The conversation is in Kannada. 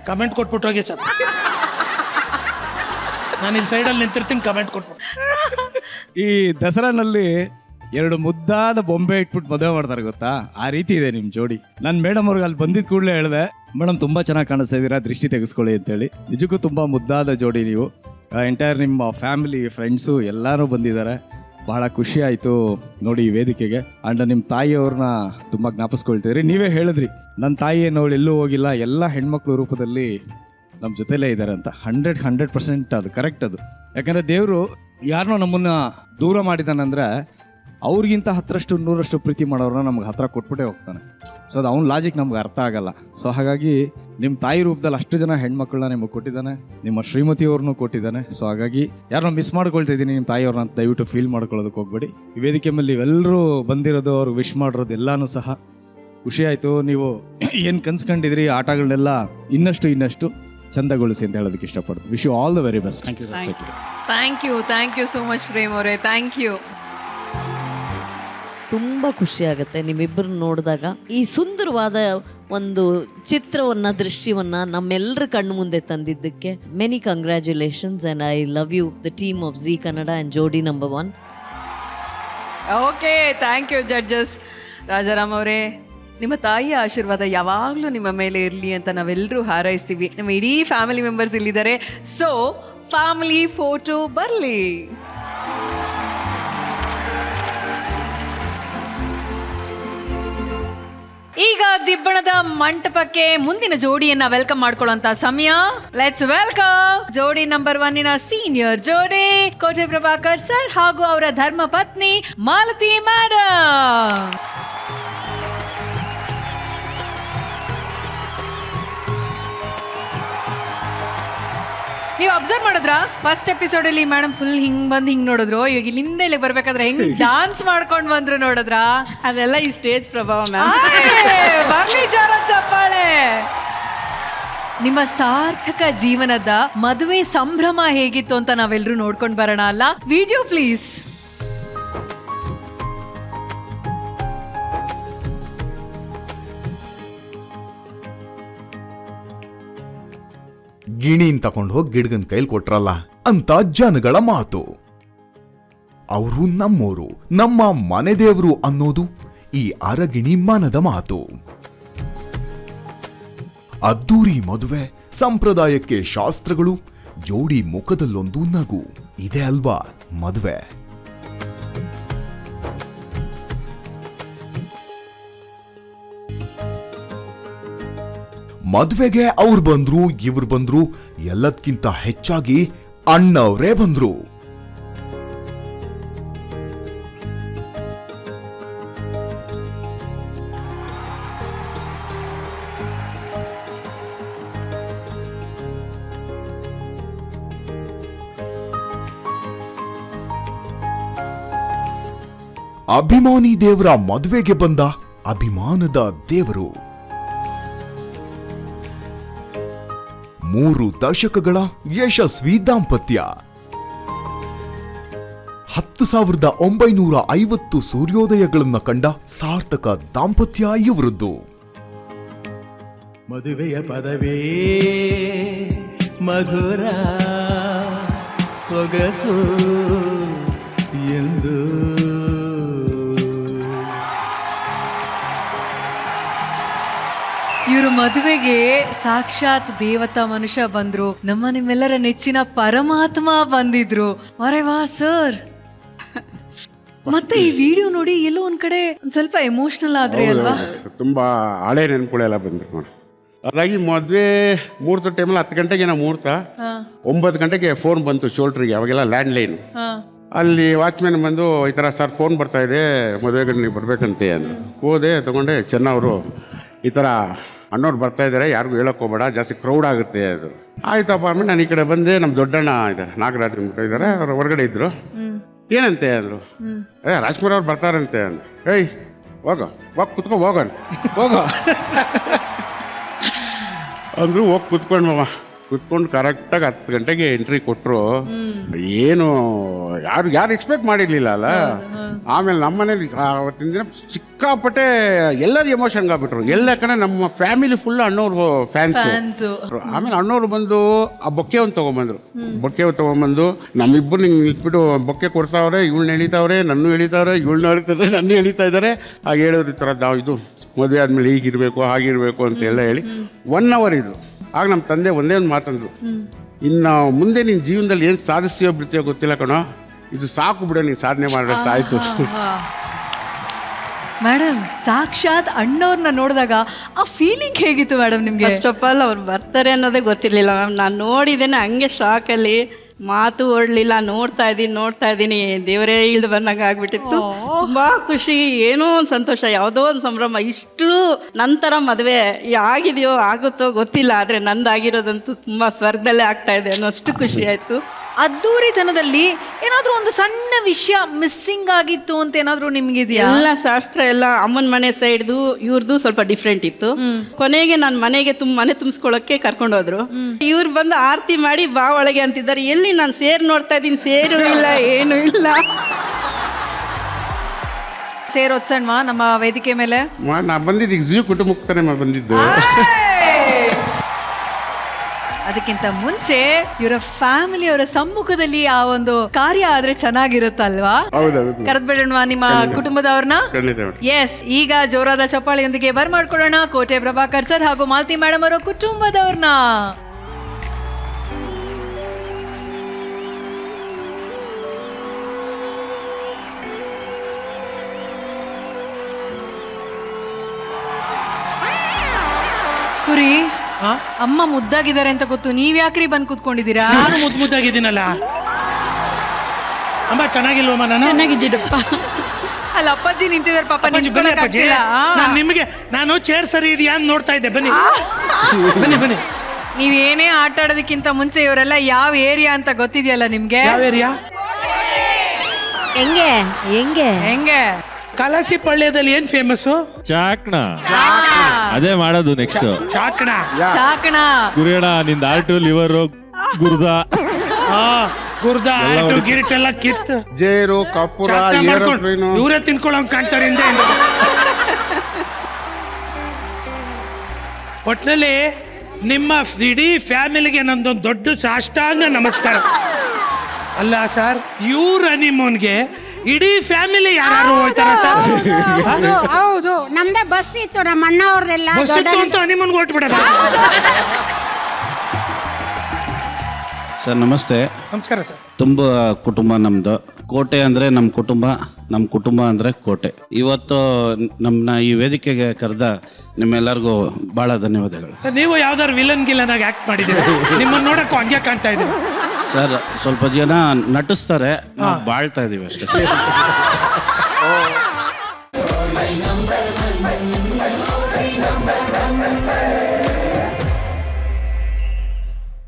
ಕಮೆಂಟ್ ಕೊಟ್ಬಿಟ್ಟು ಹೋಗಿ ಸರ್. ನಾನು ಇಲ್ಲಿ ಸೈಡಲ್ಲಿ ನಿಂತಿರ್ತೀನಿ, ಕಮೆಂಟ್ ಕೊಟ್ಬಿಟ್ಟು. ಈ ದಸರಾನಲ್ಲಿ 2 ಮುದ್ದಾದ ಬೊಂಬೆ ಇಟ್ಬಿಟ್ಟು ಮದುವೆ ಮಾಡ್ತಾರೆ ಗೊತ್ತಾ, ಆ ರೀತಿ ಇದೆ ನಿಮ್ಮ ಜೋಡಿ. ನಾನು ಮೇಡಮ್ ಅವ್ರಿಗೆ ಅಲ್ಲಿ ಬಂದಿದ್ದ ಕೂಡಲೇ ಹೇಳಿದೆ, ಮೇಡಮ್ ತುಂಬಾ ಚೆನ್ನಾಗಿ ಕಾಣಿಸ್ತಾ ಇದ್ದೀರಾ, ದೃಷ್ಟಿ ತೆಗೆಸ್ಕೊಳ್ಳಿ ಅಂತೇಳಿ. ನಿಜಕ್ಕೂ ತುಂಬಾ ಮುದ್ದಾದ ಜೋಡಿ ನೀವು. ಎಂಟೈರ್ ನಿಮ್ಮ ಫ್ಯಾಮಿಲಿ ಫ್ರೆಂಡ್ಸು ಎಲ್ಲರೂ ಬಂದಿದ್ದಾರೆ. ಬಹಳ ಖುಷಿ ಆಯಿತು ನೋಡಿ ಈ ವೇದಿಕೆಗೆ. ಆ್ಯಂಡ್ ನಿಮ್ಮ ತಾಯಿಯವ್ರನ್ನ ತುಂಬ ಜ್ಞಾಪಿಸ್ಕೊಳ್ತಿದ್ರಿ. ನೀವೇ ಹೇಳಿದ್ರಿ ನನ್ನ ತಾಯಿ ಏನವಳು ಎಲ್ಲೂ ಹೋಗಿಲ್ಲ, ಎಲ್ಲ ಹೆಣ್ಮಕ್ಳು ರೂಪದಲ್ಲಿ ನಮ್ಮ ಜೊತೆಲೇ ಇದ್ದಾರೆ ಅಂತ. 100% ಅದು ಕರೆಕ್ಟ್. ಅದು ಯಾಕಂದರೆ ದೇವರು ಯಾರನ್ನೋ ನಮ್ಮನ್ನು ದೂರ ಮಾಡಿದಾನಂದರೆ ಅವ್ರಿಗಿಂತ 10ರಷ್ಟು 100ರಷ್ಟು ಪ್ರೀತಿ ಮಾಡೋರನ್ನ ನಮ್ಗೆ ಹತ್ರ ಕೊಟ್ಬಿಟ್ಟೇ ಹೋಗ್ತಾನೆ. ಸೊ ಅದು ಅವ್ನ ಲಾಜಿಕ್ ನಮ್ಗೆ ಅರ್ಥ ಆಗಲ್ಲ. ಸೊ ಹಾಗಾಗಿ ನಿಮ್ಮ ತಾಯಿ ರೂಪದಲ್ಲಿ ಅಷ್ಟು ಜನ ಹೆಣ್ಮಕ್ಳನ್ನ ನಿಮಗೆ ಕೊಟ್ಟಿದ್ದಾನೆ, ನಿಮ್ಮ ಶ್ರೀಮತಿಯವ್ರನ್ನೂ ಕೊಟ್ಟಿದ್ದಾನೆ. ಸೊ ಹಾಗಾಗಿ ಯಾರನ್ನ ಮಿಸ್ ಮಾಡ್ಕೊಳ್ತಾ ಇದ್ದೀನಿ ನಿಮ್ಮ ತಾಯಿಯವ್ರನ್ನ ಅಂತ ದಯವಿಟ್ಟು ಫೀಲ್ ಮಾಡ್ಕೊಳ್ಳೋದಕ್ಕೆ ಹೋಗ್ಬೇಡಿ. ಈ ವೇದಿಕೆ ಮೇಲೆ ನೀವೆಲ್ಲರೂ ಬಂದಿರೋದು, ಅವ್ರಿಗೆ ವಿಶ್ ಮಾಡಿರೋದು ಎಲ್ಲನೂ ಸಹ ಖುಷಿ ಆಯಿತು. ನೀವು ಏನು ಕನ್ಸ್ಕೊಂಡಿದ್ರಿ ಆಟಗಳನ್ನೆಲ್ಲ ಇನ್ನಷ್ಟು ಚಂದಗೊಳಿಸಿ ಅಂತ ಹೇಳೋದಕ್ಕೆ ಇಷ್ಟಪಡ್ತೀನಿ. Wish you all the very best. Thank you so much Prem ಅವರೇ, ಥ್ಯಾಂಕ್ ಯು. ತುಂಬ ಖುಷಿ ಆಗುತ್ತೆ ನಿಮ್ಮಿಬ್ಬರನ್ನ ನೋಡಿದಾಗ. ಈ ಸುಂದರವಾದ ಒಂದು ಚಿತ್ರವನ್ನು, ದೃಶ್ಯವನ್ನು ನಮ್ಮೆಲ್ಲರ ಕಣ್ಣು ಮುಂದೆ ತಂದಿದ್ದಕ್ಕೆ many congratulations and I love you the team of Zee Kannada and Jodi number 1. Okay, thank you judges. Rajaram ಅವರೇ, ನಿಮ್ಮ ತಾಯಿಯ ಆಶೀರ್ವಾದ ಯಾವಾಗಲೂ ನಿಮ್ಮ ಮೇಲೆ ಇರಲಿ ಅಂತ ನಾವೆಲ್ಲರೂ ಹಾರೈಸ್ತೀವಿ. ನಮ್ಮ ಇಡೀ ಫ್ಯಾಮಿಲಿ ಮೆಂಬರ್ಸ್ ಇಲ್ಲಿದ್ದಾರೆ. ಸೊ ಫ್ಯಾಮಿಲಿ ಫೋಟೋ ಬರಲಿ. ಈಗ ದಿಬ್ಬಣದ ಮಂಟಪಕ್ಕೆ ಮುಂದಿನ ಜೋಡಿಯನ್ನ ವೆಲ್ಕಮ್ ಮಾಡ್ಕೊಳ್ಳುವಂತ ಸಮಯ. Let's welcome Jodi number 1 senior ಜೋಡಿ ಕೋಟೆ ಪ್ರಭಾಕರ್ ಸರ್ ಹಾಗೂ ಅವರ ಧರ್ಮ ಪತ್ನಿ ಮಾಲತಿ ಮೇಡಮ್. ನೀವು ಅಬ್ಸರ್ವ್ ಮಾಡಿದ್ರ ಫಸ್ಟ್ ಎಪಿಸೋಡ್ ಅಲ್ಲಿ ಮೇಡಮ್ ಫುಲ್ ಹಿಂಗ್ ನೋಡಿದ್ರು, ಇವಾಗ ಇಲ್ಲಿಂದ ಇಲ್ಲಿ ಬರ್ಬೇಕಾದ್ರೆ ಹೆಂಗ್ ಡಾನ್ಸ್ ಮಾಡ್ಕೊಂಡ್ ಬಂದ್ರು ನೋಡಿದ್ರ? ಅದೆಲ್ಲ ಈ ಸ್ಟೇಜ್ ಪ್ರಭಾವ. ಬರ್ಲಿ ಜೋರ ಚಪ್ಪಾಳೆ. ನಿಮ್ಮ ಸಾರ್ಥಕ ಜೀವನದ ಮದುವೆ ಸಂಭ್ರಮ ಹೇಗಿತ್ತು ಅಂತ ನಾವೆಲ್ಲರೂ ನೋಡ್ಕೊಂಡ್ ಬರೋಣ ಅಲ್ಲ? Video please. ಗಿಣಿನ್ ತಗೊಂಡು ಹೋಗಿ ಗಿಡಗನ್ ಕೈಲಿ ಕೊಟ್ರಲ್ಲ ಅಂತ ಜನಗಳ ಮಾತು. ಅವರು ನಮ್ಮೋರು, ನಮ್ಮ ಮನೆ ದೇವರು ಅನ್ನೋದು ಈ ಅರಗಿಣಿ ಮನದ ಮಾತು. ಅದ್ದೂರಿ ಮದುವೆ, ಸಂಪ್ರದಾಯಕ್ಕೆ ಶಾಸ್ತ್ರಗಳು, ಜೋಡಿ ಮುಖದಲ್ಲೊಂದು ನಗು. ಇದೆ ಅಲ್ವಾ ಮದುವೆ? ಮದುವೆಗೆ ಅವ್ರು ಬಂದ್ರು, ಇವ್ರು ಬಂದ್ರು, ಎಲ್ಲದಕ್ಕಿಂತ ಹೆಚ್ಚಾಗಿ ಅಣ್ಣವ್ರೇ ಬಂದ್ರು. ಅಭಿಮಾನಿ ದೇವರ ಮದುವೆಗೆ ಬಂದ ಅಭಿಮಾನದ ದೇವರು. 3 ದಶಕಗಳ ಯಶಸ್ವಿ ದಾಂಪತ್ಯ. 10,950 ಸೂರ್ಯೋದಯಗಳನ್ನ ಕಂಡ ಸಾರ್ಥಕ ದಾಂಪತ್ಯ ಇವರದ್ದು. ಮದುವೆಯ ಪದವೇ ಮಧುರ ಸೊಗಸು ಎಂದು ಇವರು ಮದುವೆಗೆ ಸಾಕ್ಷಾತ್ ದೇವತಾ ಮನುಷ್ಯ ಬಂದ್ರು, ನಮ್ಮ ನಿಮ್ಮೆಲ್ಲರ ನೆಚ್ಚಿನ ಪರಮಾತ್ಮ ಬಂದಿದ್ರು. ಅರೆ ವಾ ಸರ್. ಮತ್ತೆ ಈ ವಿಡಿಯೋ ನೋಡಿ ಎಲ್ಲೋ ಒಂದ್ ಕಡೆ ಒಂದ್ ಸ್ವಲ್ಪ ಎಮೋಷನಲ್ ಆದ್ರಿ ಅಲ್ವಾ? ತುಂಬ ಹಳೆ ನೆನಪುಗಳೆಲ್ಲ ಬಂದ್ಬಿಟ್ಟು ನೋಡಿ. ಹಾಗಾಗಿ ಮದುವೆ ಮುಹೂರ್ತ ಟೈಮಲ್ಲಿ 10 ಗಂಟೆಗೆ ನಾವು ಮುಹೂರ್ತ, 9 ಗಂಟೆಗೆ ಫೋನ್ ಬಂತು ಶೋಲ್ಟ್ರಿಗೆ. ಅವಾಗೆಲ್ಲ ಲ್ಯಾಂಡ್ ಲೈನ್. ಅಲ್ಲಿ ವಾಚ್ಮ್ಯಾನ್ ಬಂದು ಈ ಥರ ಸರ್ ಫೋನ್ ಬರ್ತಾ ಇದೆ, ಮದುವೆಗೆ ನೀವು ಬರ್ಬೇಕಂತೆ ಅಂದರು. ಹೋದೆ, ತಗೊಂಡೆ. ಚೆನ್ನವರು ಈ ಥರ ಅಣ್ಣವ್ರು ಬರ್ತಾ ಇದ್ದಾರೆ, ಯಾರಿಗೂ ಹೇಳಕ್ ಹೋಗ್ಬೇಡ, ಜಾಸ್ತಿ ಕ್ರೌಡ್ ಆಗುತ್ತೆ ಅದು. ಆಯ್ತಪ್ಪ ಆಮೇಲೆ ನಾನು ಈ ಕಡೆ ಬಂದೆ. ನಮ್ಮ ದೊಡ್ಡಣ್ಣ ಇದ್ದಾರೆ, ನಾಗರಾಜ್ ಇದ್ದಾರೆ, ಅವ್ರು ಹೊರಗಡೆ ಇದ್ರು. ಏನಂತೆ ಅಂದರು. ರಾಜ್ಕುಮಾರ್ ಅವ್ರು ಬರ್ತಾರಂತೆ ಅಂದ್ರು. ಏಯ್ ಹೋಗೋ ಕುತ್ಕೋ, ಹೋಗೋ ಅಂದರು. ಹೋಗಿ ಕುತ್ಕೊಂಡು ಮಾಮ ಕುತ್ಕೊಂಡು ಕರೆಕ್ಟಾಗಿ 10 ಗಂಟೆಗೆ ಎಂಟ್ರಿ ಕೊಟ್ಟರು. ಏನು ಯಾರು ಎಕ್ಸ್ಪೆಕ್ಟ್ ಮಾಡಿರ್ಲಿಲ್ಲ ಅಲ್ಲ. ಆಮೇಲೆ ನಮ್ಮ ಮನೇಲಿ ಅವತ್ತಿನ ದಿನ ಸಿಕ್ಕಾಪಟ್ಟೆ ಎಲ್ಲರೂ ಎಮೋಷನ್ಗೆ ಆಗ್ಬಿಟ್ರು. ಎಲ್ಲ ಯಾಕಂದ್ರೆ ನಮ್ಮ ಫ್ಯಾಮಿಲಿ ಫುಲ್ ಅಣ್ಣವ್ರು ಫ್ಯಾನ್ಸ್. ಆಮೇಲೆ ಅಣ್ಣವ್ರು ಬಂದು ಆ ಬೊಕ್ಕೆ ಒಂದು ತೊಗೊಂಬಂದ್ರು. ಬೊಕ್ಕೆ ತೊಗೊಂಬಂದು ನಮ್ಮಿಬ್ಬರು ನಿಂಗೆ ನಿಲ್ಸ್ಬಿಟ್ಟು ಬೊಕ್ಕೆ ಕೊಡ್ತಾವ್ರೆ, ಇವಳನ್ನ ಎಳಿತಾವ್ರೆ, ನನ್ನ ಎಳಿತಾವ್ರೆ, ಇವಳನ್ನ ಎಳಿತಾರೆ, ನನ್ನ ಎಳಿತಾ ಇದ್ದಾರೆ. ಆಗ ಹೇಳೋರು ಈ ಥರ ನಾವು ಇದು ಮದುವೆ ಆದಮೇಲೆ ಹೀಗಿರಬೇಕು ಹಾಗಿರಬೇಕು ಅಂತೆಲ್ಲ ಹೇಳಿ 1 hour ಇದ್ರು. ಆಗ ನಮ್ಮ ತಂದೆ ಒಂದೇ ಒಂದು ಮಾತಂದ್ರು, ಇನ್ನು ಮುಂದೆ ನಿನ್ನ ಜೀವನದಲ್ಲಿ ಏನು ಸಾಧಿಸ್ತೀಯೋ ಬಿಡ್ತೀಯೋ ಗೊತ್ತಿಲ್ಲ ಕಣೋ, ಇದು ಸಾಕು ಬಿಡೋ, ನೀನು ಸಾಧನೆ ಮಾಡಿದ್ರೆ ಆಯಿತು. ಮೇಡಮ್, ಸಾಕ್ಷಾತ್ ಅಣ್ಣವ್ರನ್ನ ನೋಡಿದಾಗ ಆ ಫೀಲಿಂಗ್ ಹೇಗಿತ್ತು ಮೇಡಮ್ ನಿಮ್ಗೆ? ಫಸ್ಟ್ ಆಫ್ ಆಲ್ ಅವ್ರು ಬರ್ತಾರೆ ಅನ್ನೋದೇ ಗೊತ್ತಿರಲಿಲ್ಲ ಮ್ಯಾಮ್. ನಾನು ನೋಡಿದ್ದೇನೆ ಹಂಗೆ ಶಾಕಲ್ಲಿ, ಮಾತು ಓಡಲಿಲ್ಲ. ನೋಡ್ತಾ ಇದ್ದೀನಿ ದೇವರೇ ಇಳ್ದು ಬಂದಂಗೆ ಆಗ್ಬಿಟ್ಟಿತ್ತು. ತುಂಬಾ ಖುಷಿ, ಏನೋ ಒಂದು ಸಂತೋಷ, ಯಾವುದೋ ಒಂದು ಸಂಭ್ರಮ. ಇಷ್ಟು ನಂತರ ಮದುವೆ ಆಗಿದೆಯೋ ಆಗುತ್ತೋ ಗೊತ್ತಿಲ್ಲ, ಆದರೆ ನಂದಾಗಿರೋದಂತೂ ತುಂಬಾ ಸ್ವರ್ಗದಲ್ಲೇ ಆಗ್ತಾ ಇದೆ ಅನ್ನೋಷ್ಟು ಖುಷಿ ಆಯ್ತು. ಅದ್ದೂರಿತನದಲ್ಲಿ ಏನಾದ್ರೂ ಒಂದು ಸಣ್ಣ ವಿಷಯ ಮಿಸ್ಸಿಂಗ್ ಆಗಿತ್ತು ಅಂತ ಏನಾದ್ರೂ ನಿಮ್ಗಿದ್ಯಾ? ಎಲ್ಲ ಶಾಸ್ತ್ರ ಎಲ್ಲ ಅಮ್ಮನ ಮನೆ ಸೈಡ್ದು ಇವ್ರದ್ದು ಸ್ವಲ್ಪ ಡಿಫ್ರೆಂಟ್ ಇತ್ತು. ಕೊನೆಗೆ ನಾನು ಮನೆಗೆ ಮನೆ ತುಂಬಿಸ್ಕೊಳಕ್ಕೆ ಕರ್ಕೊಂಡೋದ್ರು. ಇವ್ರು ಬಂದು ಆರತಿ ಮಾಡಿ ಬಾ ಒಳಗೆ ಅಂತಿದ್ದಾರೆ. ಎಲ್ಲಿ ನಾನು ಸೇರ್ ನೋಡ್ತಾ ಇದ್ದೀನಿ, ಸೇರು ಇಲ್ಲ, ಏನು ಇಲ್ಲ. ಸೇರೋತ್ಸಣ್ವಾ ನಮ್ಮ ವೇದಿಕೆ ಮೇಲೆ? ನಾ ಬಂದಿದ್ದು ಈಗ ಕುಟುಂಬಕ್ಕೆ ತಾನೇ ಬಂದಿದ್ದು. ಅದಕ್ಕಿಂತ ಮುಂಚೆ ಇವರ ಫ್ಯಾಮಿಲಿಯವರ ಸಮ್ಮುಖದಲ್ಲಿ ಆ ಒಂದು ಕಾರ್ಯ ಆದ್ರೆ ಚೆನ್ನಾಗಿರುತ್ತಲ್ವಾ? ಕರೆದ್ಬಿಡೋಣ ನಿಮ್ಮ ಕುಟುಂಬದವ್ರನ್ನ. ಎಸ್, ಈಗ ಜೋರಾದ ಚಪ್ಪಾಳೆಯೊಂದಿಗೆ ಬರ್ಮಾಡ್ಕೊಳ್ಳೋಣ ಕೋಟೆ ಪ್ರಭಾಕರ್ ಸರ್ ಹಾಗೂ ಮಾಲತಿ ಮೇಡಮ್ ಅವರ ಕುಟುಂಬದವ್ರನ್ನ. ಕುರಿ, ಅಮ್ಮ ಮುದ್ದಾಗಿದ್ದಾರೆ ಅಂತ ಗೊತ್ತು, ನೀವ್ ಯಾಕ್ರಿ ಬಂದ್ ಕೂತ್ಕೊಂಡಿದ್ದೀರಾ? ನಾನು ಮುದ್ದಾಗಿದ್ದೀನಲ್ಲ ಅಮ್ಮ. ಚೆನ್ನಾಗಿಲ್ವಮ್ಮ? ನಾನು ಚೆನ್ನಾಗಿದ್ದೀನಪ್ಪ. ಅಲ್ಲ, ಅಪ್ಪಾಜಿ ನಿಂತಿದ್ದಾರೆ ಪಾಪ. ನಾನು ಚೇರ್ ಸರಿ ಇದೆಯಾ ಅಂತ ನೋಡ್ತಾ ಇದ್ದೆ. ಬನ್ನಿ ಬನ್ನಿ ಬನ್ನಿ. ನೀವೇನೇ ಆಟ ಆಡೋದಕ್ಕಿಂತ ಮುಂಚೆ ಇವರೆಲ್ಲ ಯಾವ ಏರಿಯಾ ಅಂತ ಗೊತ್ತಿದೆಯಲ್ಲ ನಿಮ್ಗೆ? ಯಾವ ಏರಿಯಾ? ಹೆಂಗೆ ಹೆಂಗೆ ಹೆಂಗೆ? ಕಲಸಿ ಪಳ್ಳ್ಯದಲ್ಲಿ ಏನ್ ಫೇಮಸ್? ಚಾಕ್ಣ. ಅದೇ ಮಾಡೋದು ನೆಕ್ಸ್ಟ್. ಚಾಕಣ. ಚಾಕಣ. ಗುರಿಯಣ ನಿಂದ ಆರ್ಟು ಲಿವರ್ ಗುರ್ದ ಗುರ್ದ ಗಿರಿಟ್ ಎಲ್ಲ ಕಿತ್ತು ಜೇರು ಕಪ್ಪುರ ಇವರೇ ತಿನ್ಕೊಳ್ಳೋಂಗ್ ಕಾಣ್ತಾರೆ. ಒಟ್ನಲ್ಲಿ ನಿಮ್ಮ ಇಡೀ ಫ್ಯಾಮಿಲಿಗೆ ನಮ್ದೊಂದು ದೊಡ್ಡ ಸಾಷ್ಟಾಂಗ ನಮಸ್ಕಾರ. ಅಲ್ಲ ಸರ್, ಇವ್ರ ಹನಿಮೂನ್ಗೆ ಇಡೀ ಫ್ಯಾಮಿಲಿ ಯಾರು ಹೋಗ್ತಾರ ಸರ್? ಹೌದು, ನಮ್ದೇ ಬಸ್ ಇತ್ತು, ನಮ್ಮ ಅಣ್ಣ ಅವ್ರದೆಲ್ಲ ಬಸ್ ಇತ್ತು ಅಂತ ಹನಿಮೂನ್ಗೆ ಹೊಟ್ಬಿಡೋದ? ಸರ್ ನಮಸ್ತೆ. ನಮಸ್ಕಾರ ಸರ್. ತುಂಬ ಕುಟುಂಬ ನಮ್ಮದು. ಕೋಟೆ ಅಂದರೆ ನಮ್ಮ ಕುಟುಂಬ ಅಂದರೆ ಕೋಟೆ. ಇವತ್ತು ನಮ್ಮನ್ನ ಈ ವೇದಿಕೆಗೆ ಕರೆದ ನಿಮ್ಮೆಲ್ಲರಿಗೂ ಭಾಳ ಧನ್ಯವಾದಗಳು. ನೀವು ಯಾವ್ದಾದ್ರು ವಿಲನ್ ಗಿಲನಾಗಿ ಆಕ್ಟ್ ಮಾಡಿದ್ದೀರಿ, ನಿಮ್ಮನ್ನ ನೋಡಕ್ಕೂ ಹಂಗೆ ಕಾಣ್ತಾ ಇದ್ದೀವಿ ಸರ್. ಸ್ವಲ್ಪ ಜನ ನಟಿಸ್ತಾರೆ, ನಾವು ಬಾಳ್ತಾ ಇದೀವಿ ಅಷ್ಟೇ.